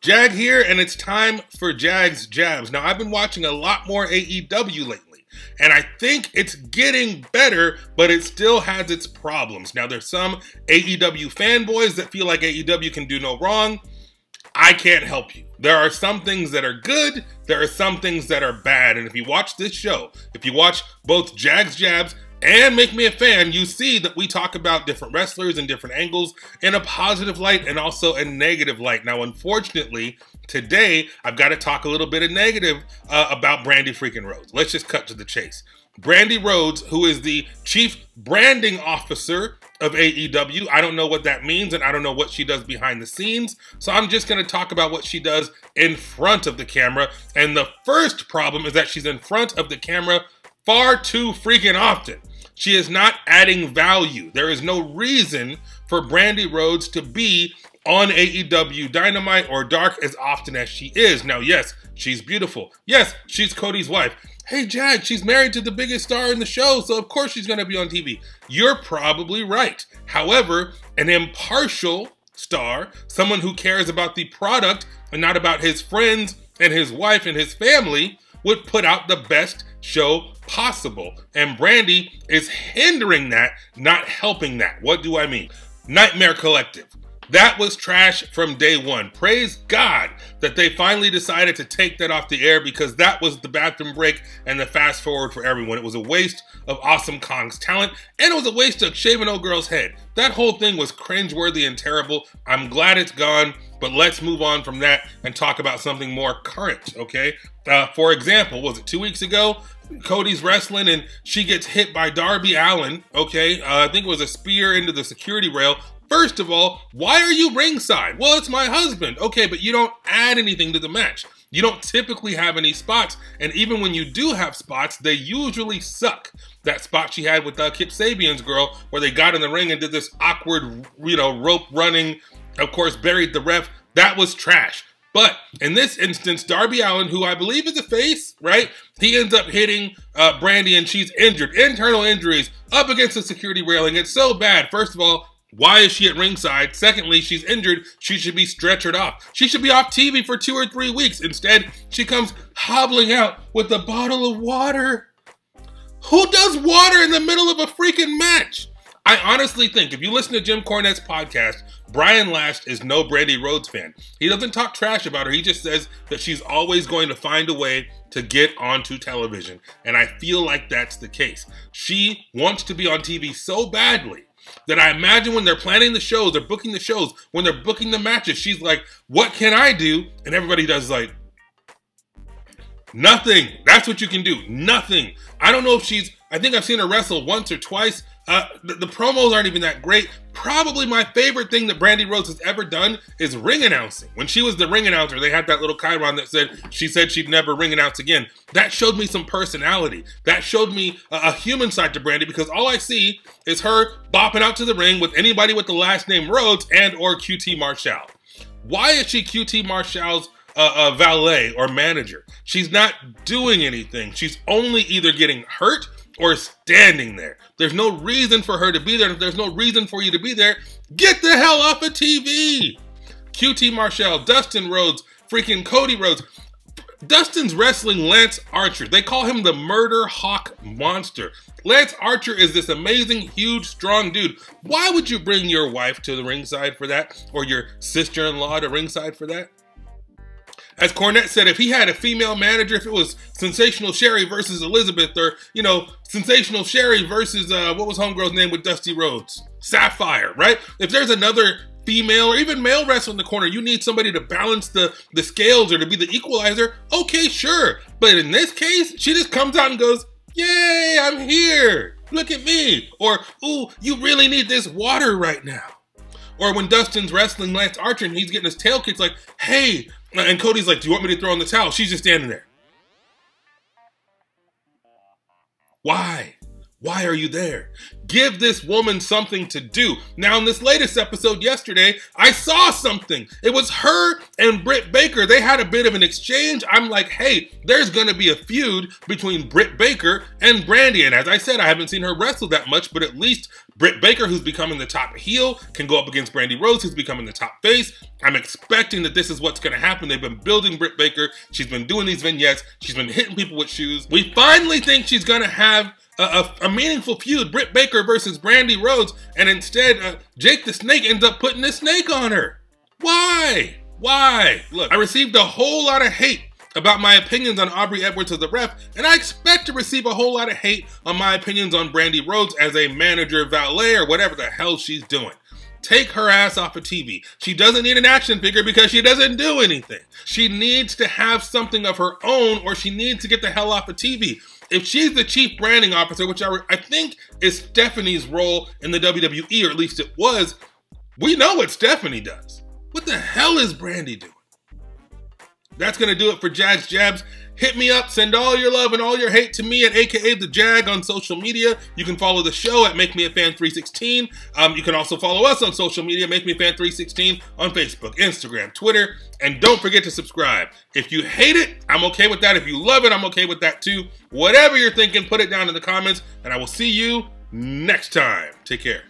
Jag here, and it's time for Jag's Jabs. Now, I've been watching a lot more AEW lately, and I think it's getting better, but it still has its problems. Now, there's some AEW fanboys that feel like AEW can do no wrong. I can't help you. There are some things that are good, there are some things that are bad, and if you watch this show, if you watch both Jag's Jabs and Make Me a Fan, you see that we talk about different wrestlers and different angles in a positive light and also a negative light. Now, unfortunately, today, I've got to talk a little bit of negative about Brandi freaking Rhodes. Let's just cut to the chase. Brandi Rhodes, who is the chief branding officer of AEW. I don't know what that means, and I don't know what she does behind the scenes. So I'm just going to talk about what she does in front of the camera. And the first problem is that she's in front of the camera far too freaking often. She is not adding value. There is no reason for Brandi Rhodes to be on AEW Dynamite or Dark as often as she is. Now, yes, she's beautiful. Yes, she's Cody's wife. Hey, Jag, she's married to the biggest star in the show, so of course she's going to be on TV. You're probably right. However, an impartial star, someone who cares about the product and not about his friends and his wife and his family, would put out the best show possible. And Brandi is hindering that, not helping that. What do I mean? Nightmare Collective. That was trash from day one. Praise God that they finally decided to take that off the air, because that was the bathroom break and the fast forward for everyone. It was a waste of Awesome Kong's talent, and it was a waste of shaving old girl's head. That whole thing was cringeworthy and terrible. I'm glad it's gone, but let's move on from that and talk about something more current, okay? For example, was it 2 weeks ago? Cody's wrestling and she gets hit by Darby Allin, okay? I think it was a spear into the security rail. First of all, why are you ringside? Well, it's my husband. Okay, but you don't add anything to the match. You don't typically have any spots, and even when you do have spots, they usually suck. That spot she had with Kip Sabian's girl, where they got in the ring and did this awkward, rope running, of course, buried the ref, that was trash. But in this instance, Darby Allin, who I believe is a face, right? He ends up hitting Brandi, and she's injured. Internal injuries up against the security railing. It's so bad. First of all, why is she at ringside? Secondly, she's injured. She should be stretchered off. She should be off TV for 2 or 3 weeks. Instead, she comes hobbling out with a bottle of water. Who does water in the middle of a freaking match? I honestly think, if you listen to Jim Cornette's podcast, Brian Last is no Brandi Rhodes fan. He doesn't talk trash about her. He just says that she's always going to find a way to get onto television. And I feel like that's the case. She wants to be on TV so badly that I imagine when they're planning the shows, they're booking the shows, when they're booking the matches, she's like, what can I do? And everybody does like, nothing. That's what you can do. Nothing. I don't know if I think I've seen her wrestle once or twice. The promos aren't even that great. Probably my favorite thing that Brandi Rhodes has ever done is ring announcing. When she was the ring announcer, they had that little chyron that said she'd never ring announce again. That showed me some personality. That showed me a human side to Brandi, because all I see is her bopping out to the ring with anybody with the last name Rhodes and or QT Marshall. Why is she QT Marshall's valet or manager? She's not doing anything. She's only either getting hurt or standing there. There's no reason for her to be there. If there's no reason for you to be there, get the hell off of TV. QT Marshall, Dustin Rhodes, freaking Cody Rhodes. Dustin's wrestling Lance Archer. They call him the Murder Hawk Monster. Lance Archer is this amazing, huge, strong dude. Why would you bring your wife to the ringside for that? Or your sister-in-law to ringside for that? As Cornette said, if he had a female manager, if it was Sensational Sherry versus Elizabeth, or, Sensational Sherry versus, what was Homegirl's name with Dusty Rhodes? Sapphire, right? If there's another female or even male wrestler in the corner, you need somebody to balance the scales or to be the equalizer, okay, sure. But in this case, she just comes out and goes, yay, I'm here. Look at me. Or, ooh, you really need this water right now. Or when Dustin's wrestling Lance Archer and he's getting his tail kicked, like, hey, and Cody's like, do you want me to throw in the towel? She's just standing there. Why? Why are you there? Give this woman something to do. Now, in this latest episode yesterday, I saw something. It was her and Britt Baker. They had a bit of an exchange. I'm like, hey, there's going to be a feud between Britt Baker and Brandi. And as I said, I haven't seen her wrestle that much, but at least Britt Baker, who's becoming the top heel, can go up against Brandi Rhodes, who's becoming the top face. I'm expecting that this is what's going to happen. They've been building Britt Baker. She's been doing these vignettes. She's been hitting people with shoes. We finally think she's going to have a meaningful feud, Britt Baker versus Brandi Rhodes, and instead, Jake the Snake ends up putting a snake on her. Why? Why? Look, I received a whole lot of hate about my opinions on Aubrey Edwards as a ref, and I expect to receive a whole lot of hate on my opinions on Brandi Rhodes as a manager, valet, or whatever the hell she's doing. Take her ass off of TV. She doesn't need an action figure because she doesn't do anything. She needs to have something of her own, or she needs to get the hell off of TV. If she's the chief branding officer, which I think is Stephanie's role in the WWE, or at least it was, we know what Stephanie does. What the hell is Brandi doing? That's going to do it for Jags Jabs. Hit me up, send all your love and all your hate to me at AKA The Jag on social media. You can follow the show at Make Me a Fan 316. You can also follow us on social media, Make Me a Fan 316 on Facebook, Instagram, Twitter, and don't forget to subscribe. If you hate it, I'm okay with that. If you love it, I'm okay with that too. Whatever you're thinking, put it down in the comments, and I will see you next time. Take care.